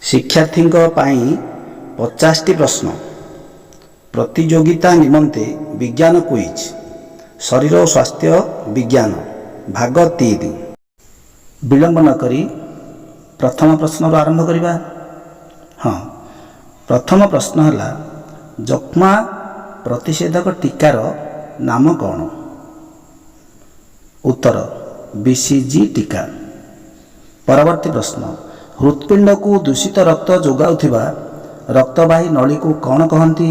शिक्षार्थीଙ୍କ ପାଇଁ 50ଟି ପ୍ରଶ୍ନ। ପ୍ରତିଯୋଗିତା ନିମନ୍ତେ ବିଜ୍ଞାନ କୁଇଜ୍, ଶରୀର ଓ ସ୍ୱାସ୍ଥ୍ୟ ବିଜ୍ଞାନ ଭାଗ 3। ବିଳମ୍ବ ନ କରି ପ୍ରଥମ ପ୍ରଶ୍ନରୁ ଆରମ୍ଭ କରିବା। ପ୍ରଥମ ପ୍ରଶ୍ନ ହେଲା, ଯକ୍ଷ୍ମା ପ୍ରତିଷେଧକ ଟୀକାର ନାମ କ'ଣ? ଉତ୍ତର BCG ଟୀକା। ପରବର୍ତ୍ତୀ ପ୍ରଶ୍ନ, ହୃତ୍ପିଣ୍ଡକୁ ଦୂଷିତ ରକ୍ତ ଯୋଗାଉଥିବା ରକ୍ତବାହୀ ନଳୀକୁ କ'ଣ କହନ୍ତି?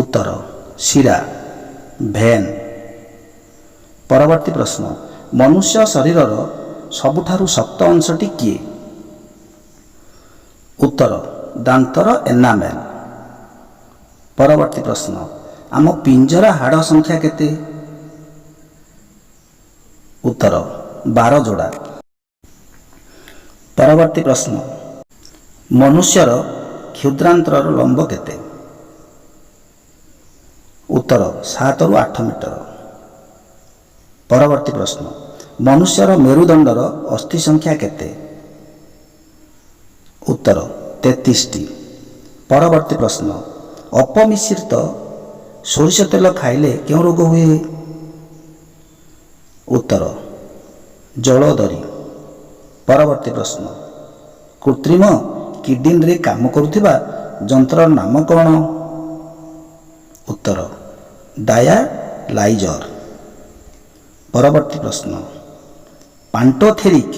ଉତ୍ତର ଶିରା, ଭେନ୍। ପରବର୍ତ୍ତୀ ପ୍ରଶ୍ନ, ମନୁଷ୍ୟ ଶରୀରର ସବୁଠାରୁ ଶକ୍ତ ଅଂଶଟି କିଏ? ଉତ୍ତର ଦାନ୍ତର ଏନାମେଲ୍। ପରବର୍ତ୍ତୀ ପ୍ରଶ୍ନ, ଆମ ପିଞ୍ଜରା ହାଡ଼ ସଂଖ୍ୟା କେତେ? ଉତ୍ତର 12 ଯୋଡ଼ା। ପରବର୍ତ୍ତୀ ପ୍ରଶ୍ନ, ମନୁଷ୍ୟର କ୍ଷୁଦ୍ରାନ୍ତରର ଲମ୍ବ କେତେ? ଉତ୍ତର 7 ରୁ 8 ମିଟର। ପରବର୍ତ୍ତୀ ପ୍ରଶ୍ନ, ମନୁଷ୍ୟର ମେରୁଦଣ୍ଡର ଅସ୍ଥି ସଂଖ୍ୟା କେତେ? ଉତ୍ତର 33ଟି। ପରବର୍ତ୍ତୀ ପ୍ରଶ୍ନ, ଅପମିଶ୍ରିତ ସୋରିଷ ତେଲ ଖାଇଲେ କେଉଁ ରୋଗ ହୁଏ? ଉତ୍ତର ଜଳଦରି। ପରବର୍ତ୍ତୀ ପ୍ରଶ୍ନ, କୃତ୍ରିମ କିଡନୀରେ କାମ କରୁଥିବା ଯନ୍ତ୍ରର ନାମ କ'ଣ? ଉତ୍ତର ଡାୟାଲାଇଜର। ପରବର୍ତ୍ତୀ ପ୍ରଶ୍ନ, ପାଣ୍ଟୋଥେରିକ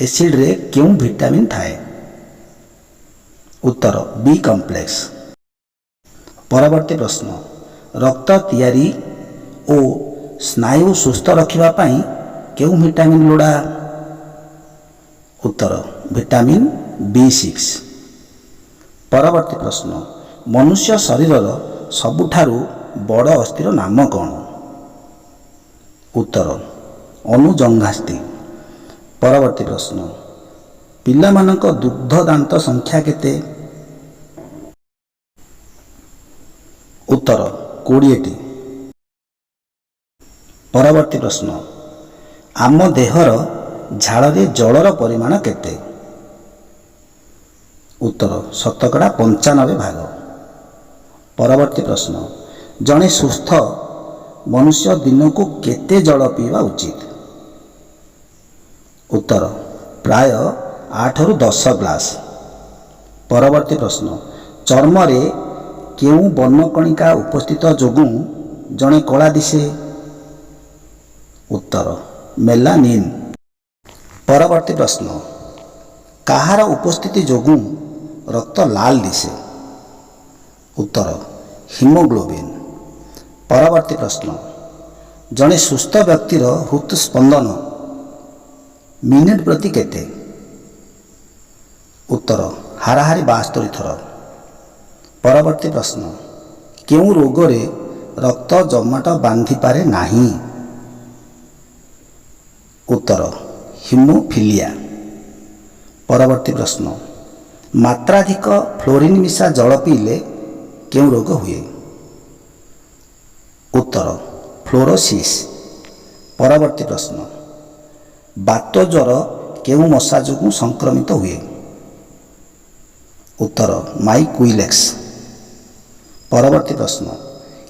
ଏସିଡରେ କେଉଁ ଭିଟାମିନ୍ ଥାଏ? ଉତ୍ତର B କମ୍ପ୍ଲେକ୍ସ। ପରବର୍ତ୍ତୀ ପ୍ରଶ୍ନ, ରକ୍ତ ତିଆରି ଓ ସ୍ନାୟୁ ସୁସ୍ଥ ରଖିବା ପାଇଁ କେଉଁ ଭିଟାମିନ୍ ଲୋଡ଼ା? ଉତ୍ତର ଭିଟାମିନ୍ B6। ପରବର୍ତ୍ତୀ ପ୍ରଶ୍ନ, ମନୁଷ୍ୟ ଶରୀରର ସବୁଠାରୁ ବଡ଼ ଅସ୍ଥିର ନାମ କ'ଣ? ଉତ୍ତର ଅନୁଜଙ୍ଘାସ୍ଥି। ପରବର୍ତ୍ତୀ ପ୍ରଶ୍ନ, ପିଲାମାନଙ୍କ ଦୁଗ୍ଧ ଦାନ୍ତ ସଂଖ୍ୟା କେତେ? ଉତ୍ତର 20ଟି। ପରବର୍ତ୍ତୀ ପ୍ରଶ୍ନ, ଆମ ଦେହର ଝାଳରେ ଜଳର ପରିମାଣ କେତେ? ଉତ୍ତର 95% ଭାଗ। ପରବର୍ତ୍ତୀ ପ୍ରଶ୍ନ, ଜଣେ ସୁସ୍ଥ ମନୁଷ୍ୟ ଦିନକୁ କେତେ ଜଳ ପିଇବା ଉଚିତ? ଉତ୍ତର ପ୍ରାୟ 8 ରୁ 10 ଗ୍ଲାସ। ପରବର୍ତ୍ତୀ ପ୍ରଶ୍ନ, ଚର୍ମରେ କେଉଁ ବର୍ଣ୍ଣକଣିକା ଉପସ୍ଥିତ ଯୋଗୁଁ ଜଣେ କଳା ଦିଶେ? ଉତ୍ତର ମେଲାନିନ୍। ପରବର୍ତ୍ତୀ ପ୍ରଶ୍ନ, କାହାର ଉପସ୍ଥିତି ଯୋଗୁଁ ରକ୍ତ ଲାଲ ଦିଶେ? ଉତ୍ତର ହିମୋଗ୍ଲୋବିନ୍। ପରବର୍ତ୍ତୀ ପ୍ରଶ୍ନ, ଜଣେ ସୁସ୍ଥ ବ୍ୟକ୍ତିର ହୃତ୍ସ୍ପନ୍ଦନ ମିନିଟ୍ ପ୍ରତି କେତେ? ଉତ୍ତର ହାରାହାରି 72 ଥର। ପରବର୍ତ୍ତୀ ପ୍ରଶ୍ନ, କେଉଁ ରୋଗରେ ରକ୍ତ ଜମାଟ ବାନ୍ଧିପାରେ ନାହିଁ? ଉତ୍ତର ହିମୋଫିଲିଆ। ପରବର୍ତ୍ତୀ ପ୍ରଶ୍ନ, ମାତ୍ରାଧିକ ଫ୍ଲୋରିନ୍ ମିଶା ଜଳ ପିଇଲେ କେଉଁ ରୋଗ ହୁଏ? ଉତ୍ତର ଫ୍ଲୋରୋସିସ୍। ପରବର୍ତ୍ତୀ ପ୍ରଶ୍ନ, ବାତ ଜ୍ୱର କେଉଁ ମଶା ଯୋଗୁଁ ସଂକ୍ରମିତ ହୁଏ? ଉତ୍ତର ମାଇକ୍ୟୁଲେକ୍ସ। ପରବର୍ତ୍ତୀ ପ୍ରଶ୍ନ,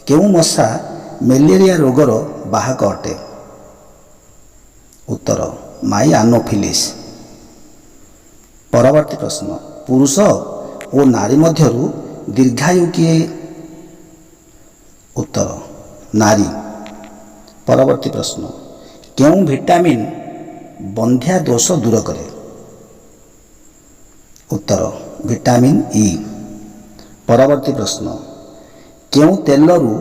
କେଉଁ ମଶା ମ୍ୟାଲେରିଆ ରୋଗର ବାହକ ଅଟେ? ଉତ୍ତର ମାଇ ଆନୋଫିଲିସ୍। ପରବର୍ତ୍ତୀ ପ୍ରଶ୍ନ, ପୁରୁଷ ଓ ନାରୀ ମଧ୍ୟରୁ ଦୀର୍ଘାୟୁ କିଏ? ଉତ୍ତର ନାରୀ। ପରବର୍ତ୍ତୀ ପ୍ରଶ୍ନ, କେଉଁ ଭିଟାମିନ୍ ବନ୍ଧ୍ୟା ଦୋଷ ଦୂର କରେ? ଉତ୍ତର ଭିଟାମିନ୍ E। ପରବର୍ତ୍ତୀ ପ୍ରଶ୍ନ, କେଉଁ ତେଲରୁ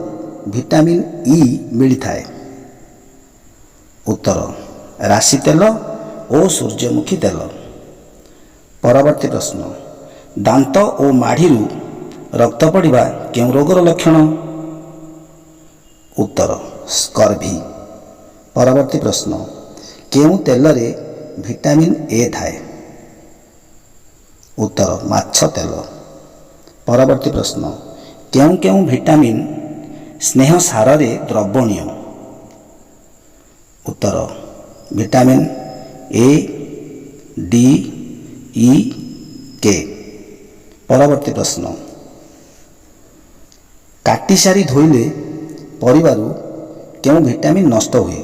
ଭିଟାମିନ୍ E ମିଳିଥାଏ? ଉତ୍ତର ରାଶି ତେଲ ଓ ସୂର୍ଯ୍ୟମୁଖୀ ତେଲ। ପରବର୍ତ୍ତୀ ପ୍ରଶ୍ନ, ଦାନ୍ତ ଓ ମାଢ଼ିରୁ ରକ୍ତ ପଡ଼ିବା କେଉଁ ରୋଗର ଲକ୍ଷଣ? ଉତ୍ତର ସ୍କର୍ଭି। ପରବର୍ତ୍ତୀ ପ୍ରଶ୍ନ, କେଉଁ ତେଲରେ ଭିଟାମିନ୍ A ଥାଏ? ଉତ୍ତର ମାଛ ତେଲ। ପରବର୍ତ୍ତୀ ପ୍ରଶ୍ନ, କେଉଁ କେଉଁ ଭିଟାମିନ୍ ସ୍ନେହ ସାରରେ ଦ୍ରବଣୀୟ? ଉତ୍ତର ଭିଟାମିନ୍ A, D, ଇ କେ। ପରବର୍ତ୍ତୀ ପ୍ରଶ୍ନ, କାଟି ସାରି ଧୋଇଲେ ପରିବାରୁ କେଉଁ ଭିଟାମିନ୍ ନଷ୍ଟ ହୁଏ?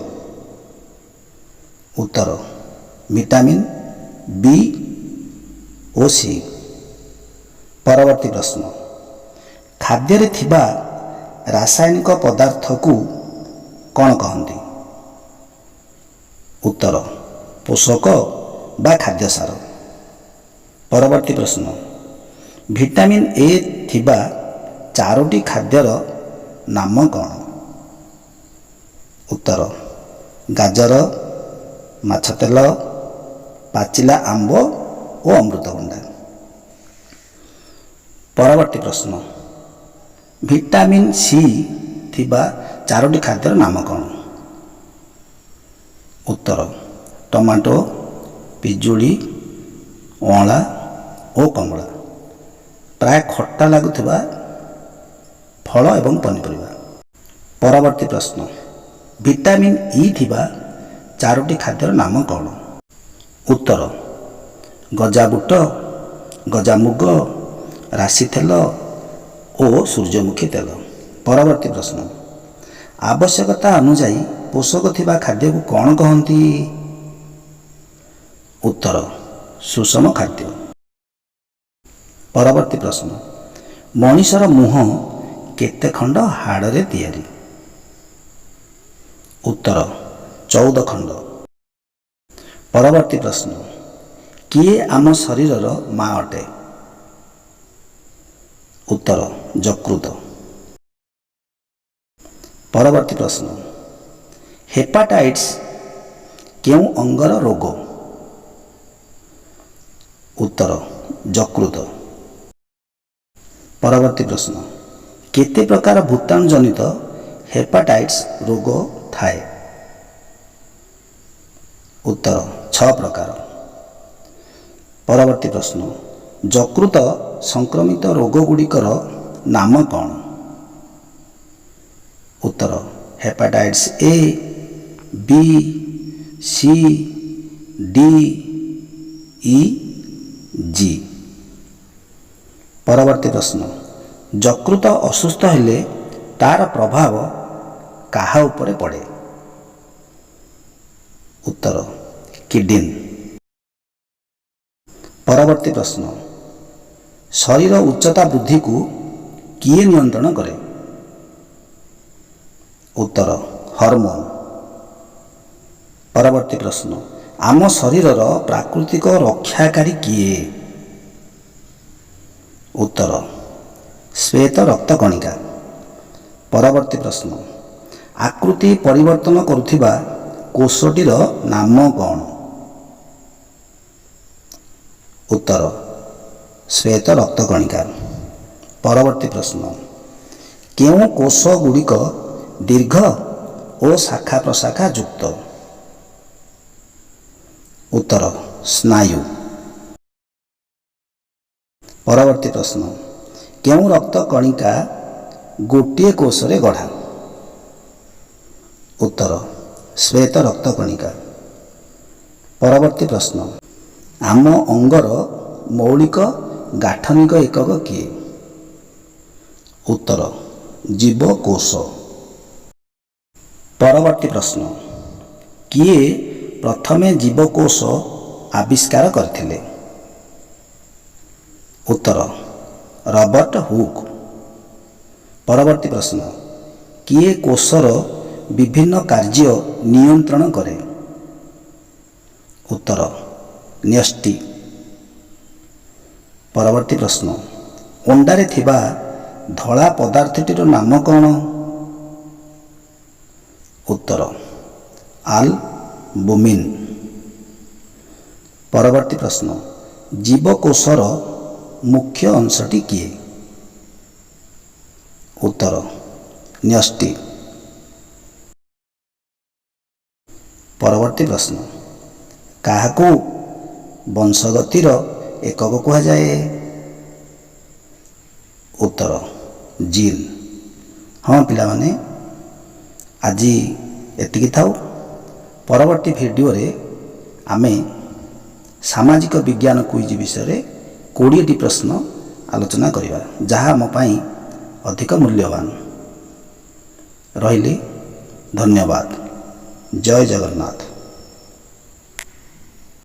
ଉତ୍ତର ଭିଟାମିନ୍ ବି ଓ ସି। ପରବର୍ତ୍ତୀ ପ୍ରଶ୍ନ, ଖାଦ୍ୟରେ ଥିବା ରାସାୟନିକ ପଦାର୍ଥକୁ କ'ଣ କହନ୍ତି? ଉତ୍ତର ପୋଷକ ବା ଖାଦ୍ୟସାର। ପରବର୍ତ୍ତୀ ପ୍ରଶ୍ନ, ଭିଟାମିନ୍ ଏ ଥିବା 4ଟି ଖାଦ୍ୟର ନାମ କ'ଣ? ଉତ୍ତର ଗାଜର, ମାଛ ତେଲ, ପାଚିଲା ଆମ୍ବ ଓ ଅମୃତଭଣ୍ଡା। ପରବର୍ତ୍ତୀ ପ୍ରଶ୍ନ, ଭିଟାମିନ୍ ସି ଥିବା 4ଟି ଖାଦ୍ୟର ନାମ କ'ଣ? ଉତ୍ତର ଟମାଟୋ, ପିଜୁଳି, ଅଁଳା ଓ କମଳା। ପ୍ରାୟ ଖଟା ଲାଗୁଥିବା ଫଳ ଏବଂ ପନିପରିବା। ପରବର୍ତ୍ତୀ ପ୍ରଶ୍ନ, ଭିଟାମିନ୍ ଇ ଥିବା 4ଟି ଖାଦ୍ୟର ନାମ କ'ଣ? ଉତ୍ତର ଗଜାବୁଟ, ଗଜାମୁଗ, ରାଶି ତେଲ ଓ ସୂର୍ଯ୍ୟମୁଖୀ ତେଲ। ପରବର୍ତ୍ତୀ ପ୍ରଶ୍ନ, ଆବଶ୍ୟକତା ଅନୁଯାୟୀ ପୋଷକ ଥିବା ଖାଦ୍ୟକୁ କ'ଣ କହନ୍ତି? ଉତ୍ତର ସୁଷମ ଖାଦ୍ୟ। ପରବର୍ତ୍ତୀ ପ୍ରଶ୍ନ, ମଣିଷର ମୁହଁ କେତେ ଖଣ୍ଡ ହାଡ଼ରେ ତିଆରି? ଉତ୍ତର 14 ଖଣ୍ଡ। ପରବର୍ତ୍ତୀ ପ୍ରଶ୍ନ, କିଏ ଆମ ଶରୀରର ମା ଅଟେ? ଉତ୍ତର ଯକୃତ। ପରବର୍ତ୍ତୀ ପ୍ରଶ୍ନ, ହେପାଟାଇଟିସ୍ କେଉଁ ଅଙ୍ଗର ରୋଗ? ଉତ୍ତର ଯକୃତ। ପରବର୍ତ୍ତୀ ପ୍ରଶ୍ନ, କେତେ ପ୍ରକାର ଭୂତାଣୁ ଜନିତ ହେପାଟାଇଟିସ୍ ରୋଗ ଥାଏ? ଉତ୍ତର 6 ପ୍ରକାର। ପରବର୍ତ୍ତୀ ପ୍ରଶ୍ନ, ଯକୃତ ସଂକ୍ରମିତ ରୋଗ ଗୁଡ଼ିକର ନାମ କ'ଣ? ଉତ୍ତର ହେପାଟାଇଟିସ୍ ଏ, ବି, ସି, ଡି, ଇ, ଜି। ପରବର୍ତ୍ତୀ ପ୍ରଶ୍ନ, ଯକୃତ ଅସୁସ୍ଥ ହେଲେ ତାର ପ୍ରଭାବ କାହା ଉପରେ ପଡ଼େ? ଉତ୍ତର କିଡନୀ। ପରବର୍ତ୍ତୀ ପ୍ରଶ୍ନ, ଶରୀର ଉଚ୍ଚତା ବୃଦ୍ଧିକୁ କିଏ ନିୟନ୍ତ୍ରଣ କରେ? ଉତ୍ତର ହରମୋନ। ପରବର୍ତ୍ତୀ ପ୍ରଶ୍ନ, ଆମ ଶରୀରର ପ୍ରାକୃତିକ ରକ୍ଷାକାରୀ କିଏ? ଉତ୍ତର ଶ୍ଵେତ ରକ୍ତକଣିକା। ପରବର୍ତ୍ତୀ ପ୍ରଶ୍ନ, ଆକୃତି ପରିବର୍ତ୍ତନ କରୁଥିବା କୋଷଟିର ନାମ କ'ଣ? ଉତ୍ତର ଶ୍ଵେତ ରକ୍ତକଣିକା। ପରବର୍ତ୍ତୀ ପ୍ରଶ୍ନ, କେଉଁ କୋଷ ଗୁଡ଼ିକ ଦୀର୍ଘ ଓ ଶାଖା ପ୍ରଶାଖା ଯୁକ୍ତ? ଉତ୍ତର ସ୍ନାୟୁ। ପରବର୍ତ୍ତୀ ପ୍ରଶ୍ନ, କେଉଁ ରକ୍ତ କଣିକା ଗୋଟିଏ କୋଷରେ ଗଢ଼ା? ଉତ୍ତର ଶ୍ଵେତ ରକ୍ତ କଣିକା। ପରବର୍ତ୍ତୀ ପ୍ରଶ୍ନ, ଆମ ଅଙ୍ଗର ମୌଳିକ ଗାଠନିକ ଏକକ କିଏ? ଉତ୍ତର ଜୀବକୋଷ। ପରବର୍ତ୍ତୀ ପ୍ରଶ୍ନ, କିଏ ପ୍ରଥମେ ଜୀବକୋଷ ଆବିଷ୍କାର କରିଥିଲେ? ଉତ୍ତର ରବର୍ଟ ହୁକ୍। ପରବର୍ତ୍ତୀ ପ୍ରଶ୍ନ, କିଏ କୋଷର ବିଭିନ୍ନ କାର୍ଯ୍ୟ ନିୟନ୍ତ୍ରଣ କରେ? ଉତ୍ତର ନ୍ୟଷ୍ଟି। ପରବର୍ତ୍ତୀ ପ୍ରଶ୍ନ, ଅଣ୍ଡାରେ ଥିବା ଧଳା ପଦାର୍ଥଟିର ନାମ କ'ଣ? ଉତ୍ତର ଆଲବୁମିନ୍। ପରବର୍ତ୍ତୀ ପ୍ରଶ୍ନ, ଜୀବକୋଷର ମୁଖ୍ୟ ଅଂଶଟି କିଏ? ଉତ୍ତର ନ୍ୟଷ୍ଟି। ପରବର୍ତ୍ତୀ ପ୍ରଶ୍ନ, କାହାକୁ ବଂଶଗତିର ଏକକ କୁହାଯାଏ? ଉତ୍ତର ଜିନ୍। ହଁ ପିଲାମାନେ, ଆଜି ଏତିକି ଥାଉ। ପରବର୍ତ୍ତୀ ଭିଡ଼ିଓରେ ଆମେ ସାମାଜିକ ବିଜ୍ଞାନ କୁଇଜ୍ ବିଷୟରେ 20ଟି ପ୍ରଶ୍ନ ଆଲୋଚନା କରିବା, ଯାହା ମୋ ପାଇଁ ଅଧିକ ମୂଲ୍ୟବାନ। ରହିଲି, ଧନ୍ୟବାଦ। ଜୟ ଜଗନ୍ନାଥ।